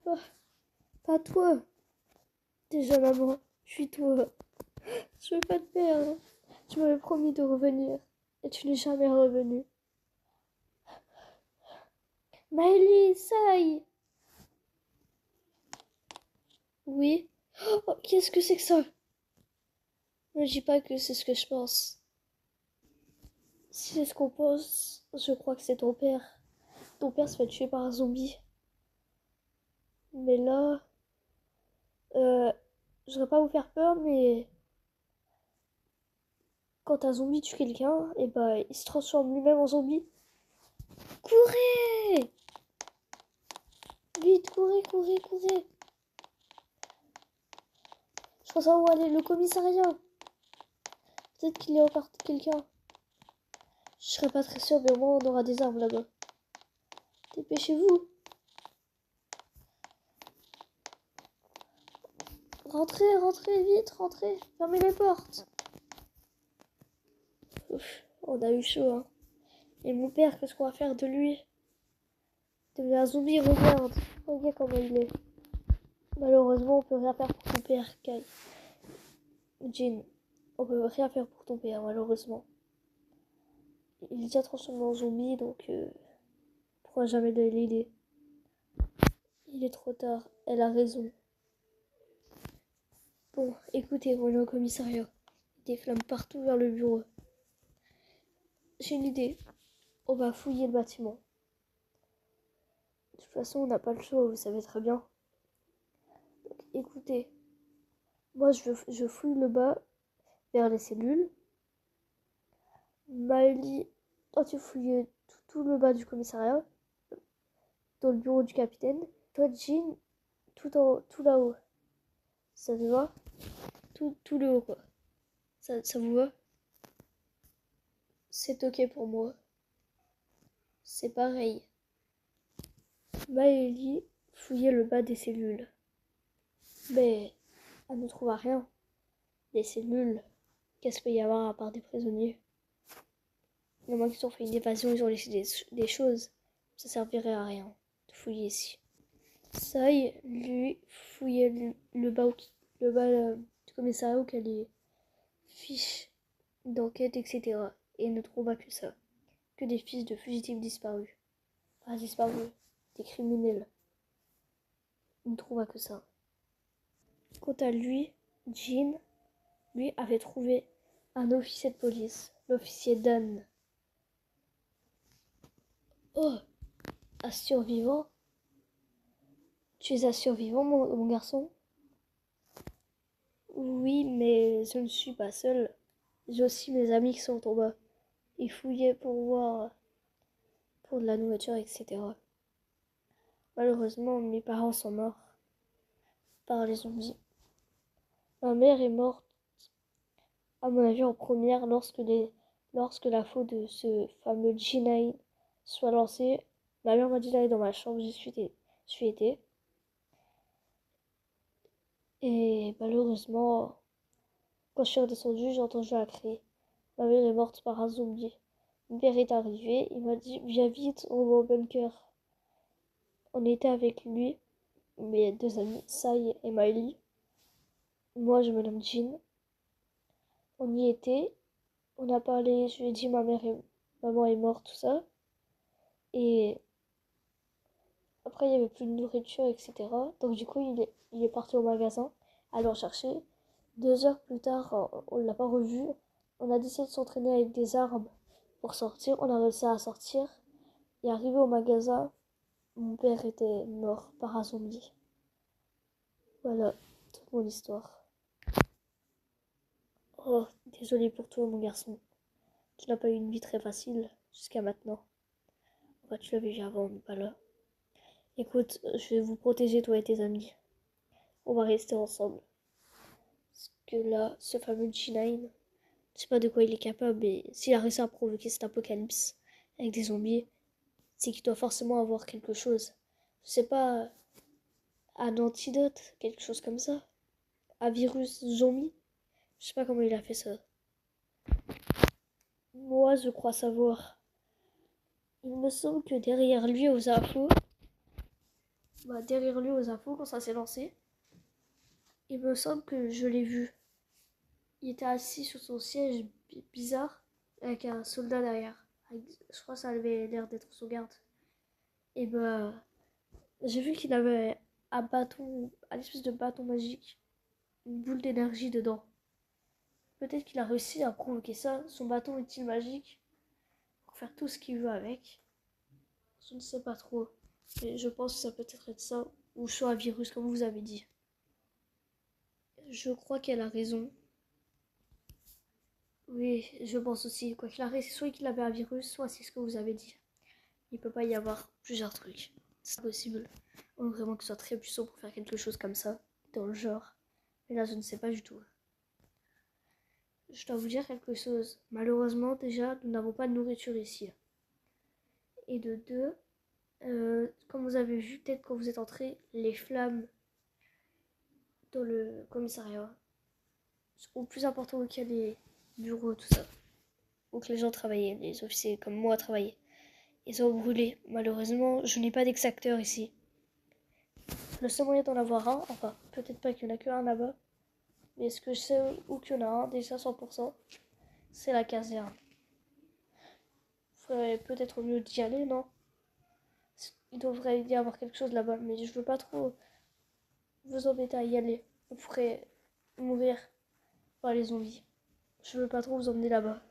Oh, pas toi. Déjà, maman, suis-toi. Je veux pas te perdre. Tu m'avais promis de revenir. Et tu n'es jamais revenu. Maëlie, ça y est. Oui. Oh, qu'est-ce que c'est que ça? Ne dis pas que c'est ce que je pense. Si c'est ce qu'on pense, je crois que c'est ton père. Ton père se fait tuer par un zombie. Mais là, je voudrais pas vous faire peur, mais quand un zombie tue quelqu'un, et bah, il se transforme lui-même en zombie. Courez! Vite, courez, courez, courez! Je pense savoir où aller, le commissariat. Peut-être qu'il y a encore quelqu'un. Je serais pas très sûre, mais au moins on aura des armes là-bas. Dépêchez-vous. Rentrez, rentrez, vite, rentrez. Fermez les portes. Ouf, on a eu chaud, hein. Et mon père, qu'est-ce qu'on va faire de lui? Devenu un zombie, regarde. Regarde comment il est. Malheureusement, on peut rien faire pour ton père, Kai. Jean, on peut rien faire pour ton père, malheureusement. Il est déjà transformé en zombie, donc on pourra jamais l'aider. Il est trop tard, elle a raison. Bon, écoutez, on est au commissariat. Des flammes partout vers le bureau. J'ai une idée. On va fouiller le bâtiment. De toute façon, on n'a pas le choix, vous savez très bien. Donc, écoutez, moi je fouille le bas vers les cellules. Miley, toi tu fouilles tout le bas du commissariat, dans le bureau du capitaine. Toi, Jean, tout là-haut. Ça te va? Tout le haut, quoi. Ça vous va? C'est ok pour moi. C'est pareil. Maëlie fouillait le bas des cellules. Mais elle ne trouva rien. Des cellules, qu'est-ce qu'il peut y avoir à part des prisonniers? Il y en a qui ont fait une évasion, ils ont laissé des choses. Ça servirait à rien de fouiller ici. Sai, lui, fouillait le bas du commissariat où il y a les fiches d'enquête, etc. Et il ne trouva que ça. Que des fiches de fugitifs disparus. Pas disparus, des criminels. Il ne trouva que ça. Quant à lui, Jean, lui, avait trouvé un officier de police, l'officier Dan. Oh, un survivant? Tu es un survivant, mon garçon? Oui, mais je ne suis pas seul. J'ai aussi mes amis qui sont en bas. Ils fouillaient pour voir, pour de la nourriture, etc. Malheureusement, mes parents sont morts par les zombies. Ma mère est morte, à mon avis, en première, lorsque la faute de ce fameux G9 soit lancée. Ma mère m'a dit d'aller dans ma chambre, j'y suis été. Et malheureusement, quand je suis redescendue, j'ai entendu un cri. Ma mère est morte par un zombie. Mon père est arrivé, il m'a dit viens vite, on va au bunker. On était avec lui, mes deux amis, Sai et Miley. Moi, je me nomme Jean. On y était, on a parlé, je lui ai dit maman est morte, tout ça. Et après, il n'y avait plus de nourriture, etc. Donc du coup, il est parti au magasin, aller en chercher. 2 heures plus tard, on ne l'a pas revu. On a décidé de s'entraîner avec des armes pour sortir. On a réussi à sortir. Et arrivé au magasin, mon père était mort par un zombie. Voilà, toute mon histoire. Oh, désolé pour toi, mon garçon. Tu n'as pas eu une vie très facile jusqu'à maintenant. Enfin, tu l'avais vu avant, mais pas là. Écoute, je vais vous protéger, toi et tes amis. On va rester ensemble. Parce que là, ce fameux G9, je sais pas de quoi il est capable, mais s'il a réussi à provoquer cet apocalypse avec des zombies, c'est qu'il doit forcément avoir quelque chose. Je sais pas, un antidote, quelque chose comme ça. Un virus zombie. Je sais pas comment il a fait ça. Moi, je crois savoir. Il me semble que derrière lui, aux infos, derrière lui aux infos quand ça s'est lancé. Il me semble que je l'ai vu. Il était assis sur son siège bizarre avec un soldat derrière. Je crois que ça avait l'air d'être son garde. Et j'ai vu qu'il avait un bâton, un espèce de bâton magique, une boule d'énergie dedans. Peut-être qu'il a réussi à provoquer ça. Son bâton est-il magique pour faire tout ce qu'il veut avec? Je ne sais pas trop. Mais je pense que ça peut être ça. Ou soit un virus, comme vous avez dit. Je crois qu'elle a raison. Oui, je pense aussi. Quoi qu'il arrive, c'est soit qu'il avait un virus, soit c'est ce que vous avez dit. Il peut pas y avoir plusieurs trucs. C'est possible. On veut vraiment que ce soit très puissant pour faire quelque chose comme ça, dans le genre. Mais là, je ne sais pas du tout. Je dois vous dire quelque chose. Malheureusement, déjà, nous n'avons pas de nourriture ici. Et de deux, comme vous avez vu, peut-être quand vous êtes entré, les flammes dans le commissariat sont plus importantes qu'il y a les bureaux, tout ça. Où que les gens travaillaient, les officiers comme moi travaillaient. Ils ont brûlé. Malheureusement, je n'ai pas d'exacteur ici. Le seul moyen d'en avoir un, enfin, peut-être pas qu'il n'y en a qu'un là-bas, mais ce que je sais où qu'il y en a un, déjà 100%, c'est la caserne. Faudrait peut-être mieux d'y aller, non? Il devrait y avoir quelque chose là-bas, mais je veux pas trop vous embêter à y aller. Vous pourrez mourir par les zombies. Je veux pas trop vous emmener là-bas.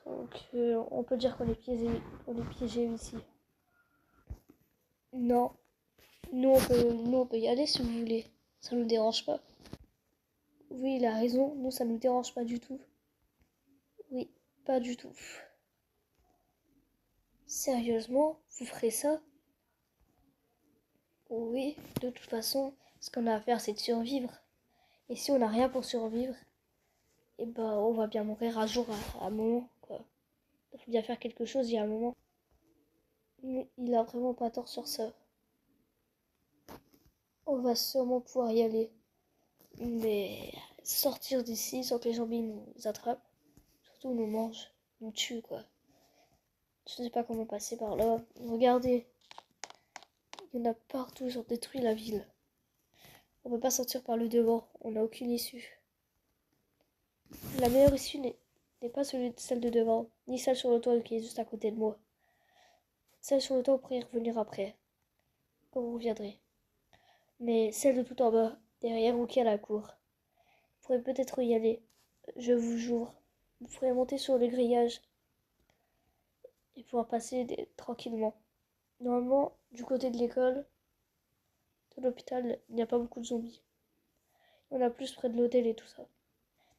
Donc, on peut dire qu'on est piégé ici. Non, nous on peut y aller si vous voulez. Ça nous dérange pas. Oui, il a raison. Nous, ça nous dérange pas du tout. Oui, pas du tout. Sérieusement, vous ferez ça? Oui, de toute façon, ce qu'on a à faire, c'est de survivre. Et si on n'a rien pour survivre, on va bien mourir un jour à un moment, quoi. Il faut bien faire quelque chose, il y a un moment. Mais il a vraiment pas tort sur ça. On va sûrement pouvoir y aller. Mais sortir d'ici sans que les zombies nous attrapent, surtout nous mangent, nous tuent, quoi. Je ne sais pas comment passer par là. Regardez, il y en a partout, ils ont détruit la ville. On peut pas sortir par le devant, on n'a aucune issue. La meilleure issue n'est pas celle de devant, ni celle sur le toit qui est juste à côté de moi. Celle sur le toit, vous pourrez y revenir après, quand vous reviendrez. Mais celle de tout en bas, derrière ou qui est à la cour, vous pourrez peut-être y aller. Je vous jure, vous pourrez monter sur le grillage et pouvoir passer tranquillement. Normalement, du côté de l'école, de l'hôpital, il n'y a pas beaucoup de zombies. Il y en a plus près de l'hôtel et tout ça.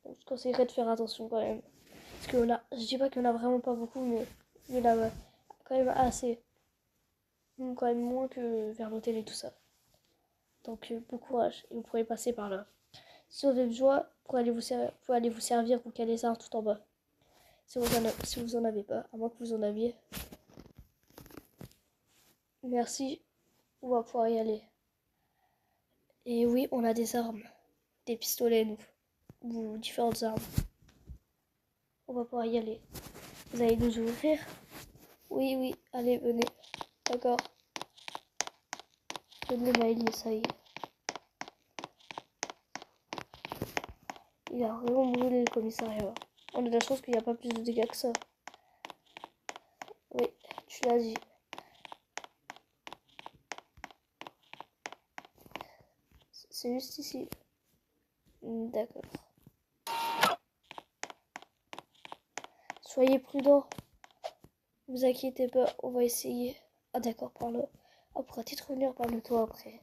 Donc je conseillerais de faire attention quand même. Parce que je dis pas qu'il y en a vraiment pas beaucoup, mais il y en a quand même assez. Quand même moins que vers l'hôtel et tout ça. Donc bon courage et vous pourrez passer par là. Si vous avez besoin, vous pouvez aller vous servir ou caler ça tout en bas. Si vous en avez pas, à moins que vous en aviez. Merci, on va pouvoir y aller. Et oui, on a des armes. Des pistolets, nous. Ou différentes armes. On va pouvoir y aller. Vous allez nous ouvrir? Oui, oui, allez, venez. D'accord. Venez, Maëlie, ça y est. Il a vraiment brûlé le commissariat. On a de la chance qu'il n'y a pas plus de dégâts que ça. Oui, tu l'as dit. C'est juste ici. D'accord. Soyez prudents. Vous inquiétez pas, on va essayer. Ah d'accord, par là. On pourra peut-être revenir par le toit après.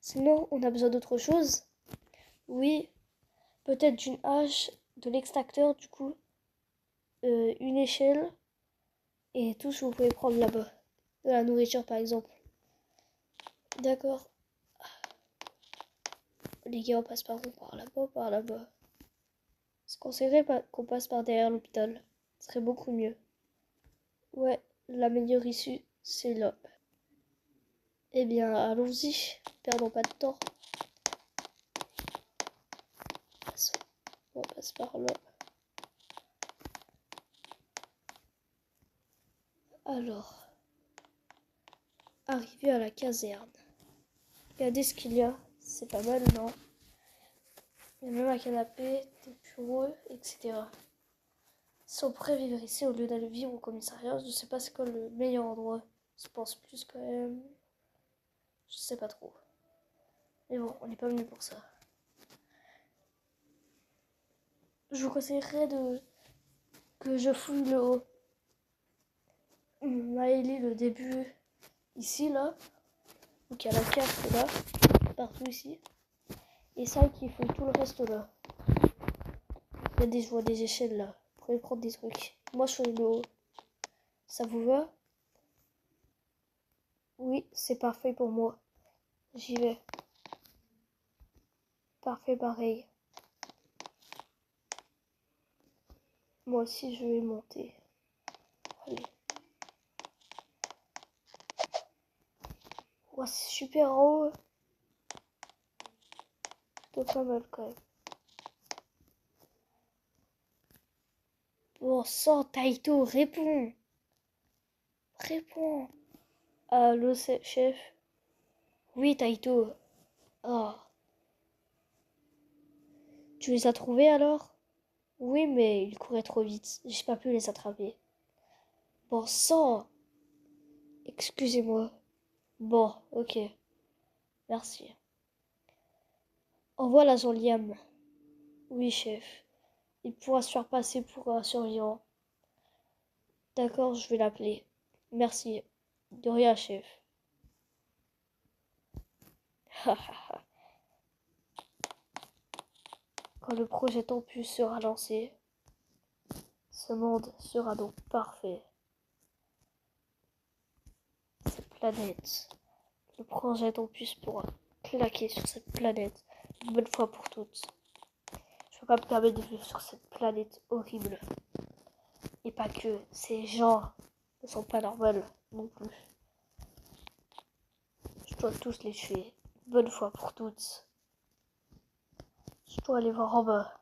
Sinon, on a besoin d'autre chose. Oui, peut-être d'une hache, de l'extracteur du coup, une échelle et tout ce que vous pouvez prendre là-bas. De la nourriture par exemple. D'accord. Les gars, on passe par où? Par là-bas, par là-bas. Je conseillerais qu'on passe par derrière l'hôpital. Ce serait beaucoup mieux. Ouais, la meilleure issue, c'est là. Eh bien, allons-y. Perdons pas de temps. On passe par là. Alors, arrivé à la caserne. Regardez ce qu'il y a. C'est pas mal, non? Il y a même un canapé, des bureaux, etc. Si on pourrait vivre ici au lieu d'aller vivre au commissariat, je sais pas c'est quoi le meilleur endroit. Je pense plus quand même. Je sais pas trop. Mais bon, on n'est pas venu pour ça. Je vous conseillerais que je fouille le haut. Maëlie, le début, ici, là. Donc il y a la carte là, partout ici. Et ça qui fouille tout le reste là. Je vois des échelles là. Vous pouvez prendre des trucs. Moi je fouille le haut. Ça vous va? Oui, c'est parfait pour moi. J'y vais. Parfait, pareil. Moi aussi, je vais monter. Allez. Ouais, c'est super en haut. C'est pas mal quand même. Bon sang, Taito, réponds. Réponds. Allô, chef. Oui, Taito. Oh. Tu les as trouvés alors? Oui, mais ils couraient trop vite. J'ai pas pu les attraper. Bon sang. Excusez-moi. Bon, ok. Merci. Envoie l'agent Liam. Oui, chef. Il pourra se faire passer pour un survivant. D'accord, je vais l'appeler. Merci. De rien, chef. Quand le projet Tempus sera lancé, ce monde sera donc parfait. Cette planète. Le projet Tempus pourra claquer sur cette planète une bonne fois pour toutes. Je peux pas me permettre de vivre sur cette planète horrible. Et pas que ces gens ne sont pas normaux non plus. Je dois tous les tuer une bonne fois pour toutes. Je dois aller voir en bas.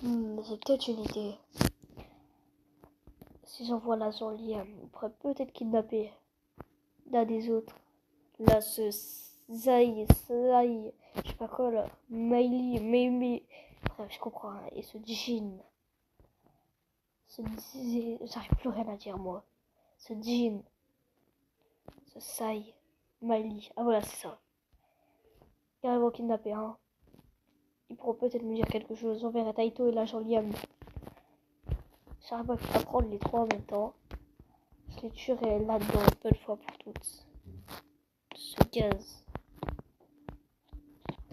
J'ai peut-être une idée. Si j'envoie l'agent Liam, on pourrait peut-être kidnapper l'un des autres. Là, ce Zai, je sais pas quoi là, Meili, bref, je comprends rien. Et ce Jin, j'arrive plus rien à dire moi. Ce Jin, ce Sai, Miley, ah voilà, c'est ça. Carrément kidnappé, hein. Ils pourront peut-être me dire quelque chose. J'enverrai Taito et l'agent Liam. J'arrive à prendre les trois en même temps. Je les tuerai là-dedans une bonne fois pour toutes. Ce gaz.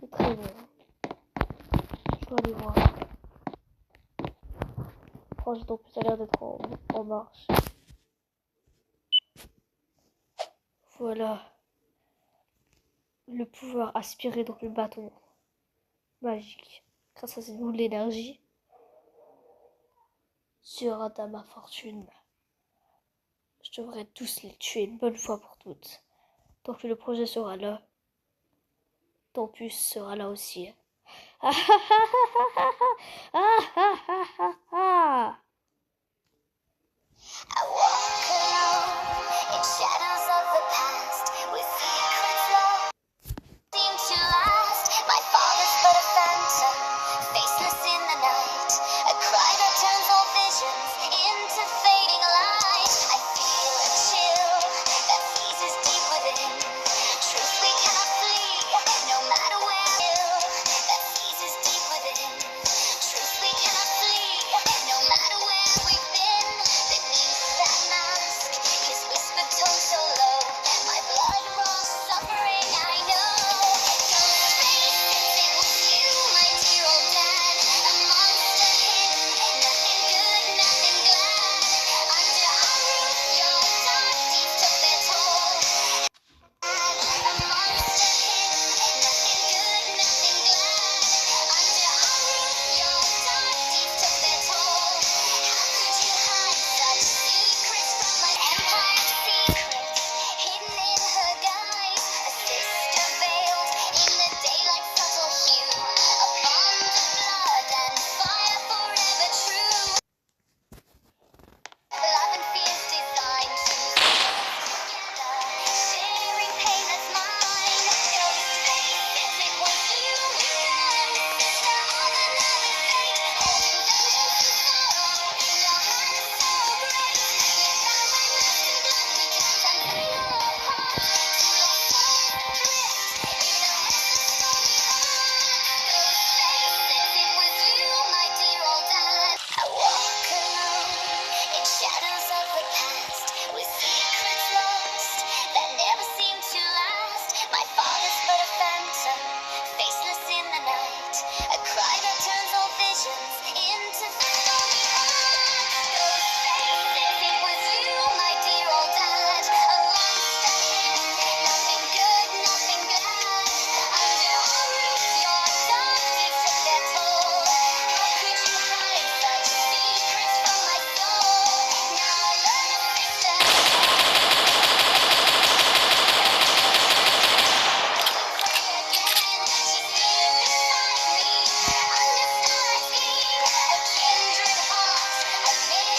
C'est très bon. Je dois aller voir. Franchement, donc ça a l'air d'être en marche. Voilà. Le pouvoir aspiré dans le bâton. Magique. Grâce à cette boule d'énergie. Sera à ma fortune. Je devrais tous les tuer une bonne fois pour toutes. Tant que le projet sera là, Tempus sera là aussi. Ah ah ah ah ah ah ah ah ah.